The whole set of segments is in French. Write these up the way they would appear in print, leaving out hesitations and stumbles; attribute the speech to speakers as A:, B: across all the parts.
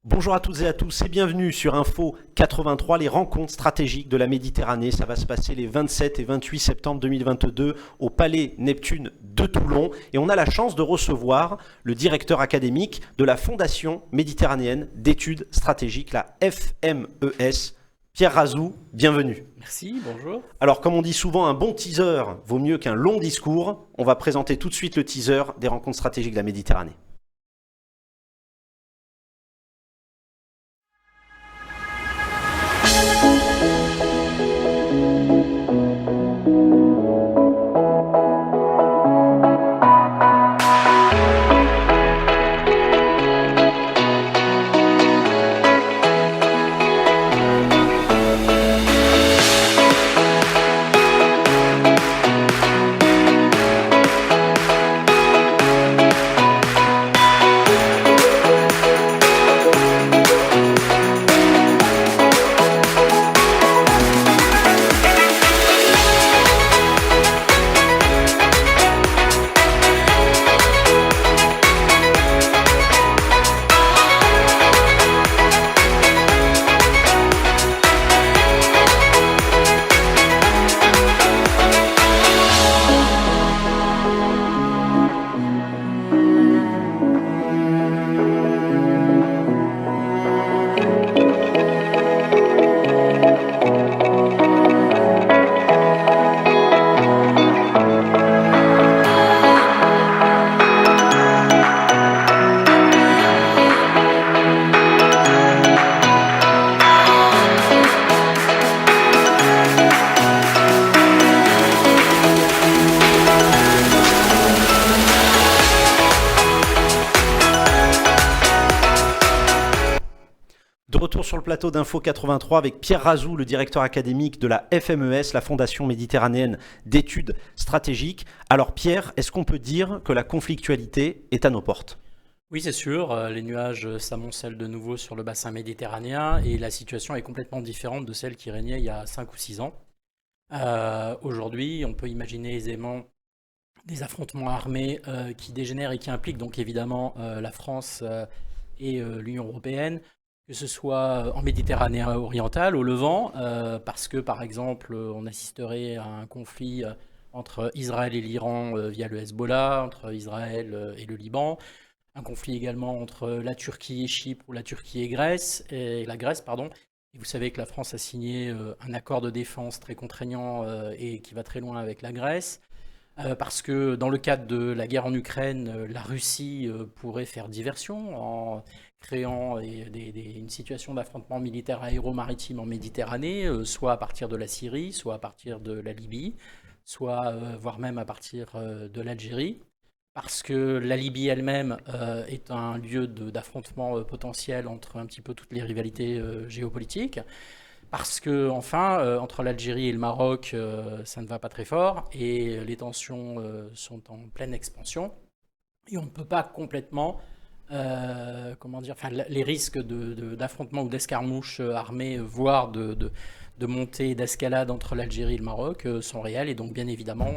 A: Bonjour à toutes et à tous et bienvenue sur Info 83, les rencontres stratégiques de la Méditerranée. Ça va se passer les 27 et 28 septembre 2022 au Palais Neptune de Toulon. Et on a la chance de recevoir le directeur académique de la Fondation méditerranéenne d'études stratégiques, la FMES, Pierre Razou. Bienvenue.
B: Merci, bonjour.
A: Alors, comme on dit souvent, un bon teaser vaut mieux qu'un long discours. On va présenter tout de suite le teaser des rencontres stratégiques de la Méditerranée. De retour sur le plateau d'Info 83 avec Pierre Razou, le directeur académique de la FMES, la Fondation méditerranéenne d'études stratégiques. Alors Pierre, est-ce qu'on peut dire que la conflictualité est à nos portes ?
B: Oui, c'est sûr, les nuages s'amoncellent de nouveau sur le bassin méditerranéen et la situation est complètement différente de celle qui régnait il y a 5 ou 6 ans. Aujourd'hui, on peut imaginer aisément des affrontements armés qui dégénèrent et qui impliquent donc évidemment la France et l'Union européenne, que ce soit en Méditerranée orientale, au Levant, parce que par exemple on assisterait à un conflit entre Israël et l'Iran via le Hezbollah, entre Israël et le Liban, un conflit également entre la Turquie et Chypre ou la Turquie et la Grèce, pardon. Et vous savez que la France a signé un accord de défense très contraignant et qui va très loin avec la Grèce. Parce que dans le cadre de la guerre en Ukraine, la Russie pourrait faire diversion en créant une situation d'affrontement militaire aéromaritime en Méditerranée, soit à partir de la Syrie, soit à partir de la Libye, soit voire même à partir de l'Algérie. Parce que la Libye elle-même est un lieu d'affrontement potentiel entre un petit peu toutes les rivalités géopolitiques. Parce que, enfin, entre l'Algérie et le Maroc, ça ne va pas très fort et les tensions sont en pleine expansion. Et on ne peut pas complètement, les risques d'affrontement ou d'escarmouche armée, voire de montée, d'escalade entre l'Algérie et le Maroc sont réels. Et donc, bien évidemment,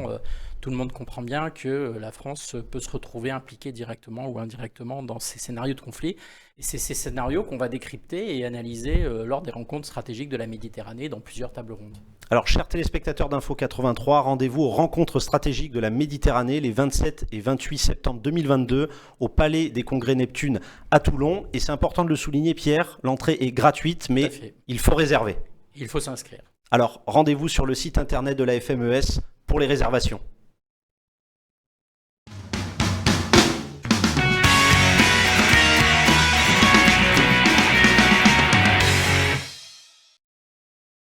B: tout le monde comprend bien que la France peut se retrouver impliquée directement ou indirectement dans ces scénarios de conflit. Et c'est ces scénarios qu'on va décrypter et analyser lors des rencontres stratégiques de la Méditerranée dans plusieurs tables rondes.
A: Alors, chers téléspectateurs d'Info 83, rendez-vous aux rencontres stratégiques de la Méditerranée les 27 et 28 septembre 2022 au Palais des Congrès Neptune à Toulon. Et c'est important de le souligner, Pierre, l'entrée est gratuite, mais il faut réserver.
B: Il faut s'inscrire.
A: Alors, rendez-vous sur le site internet de la FMES pour les réservations.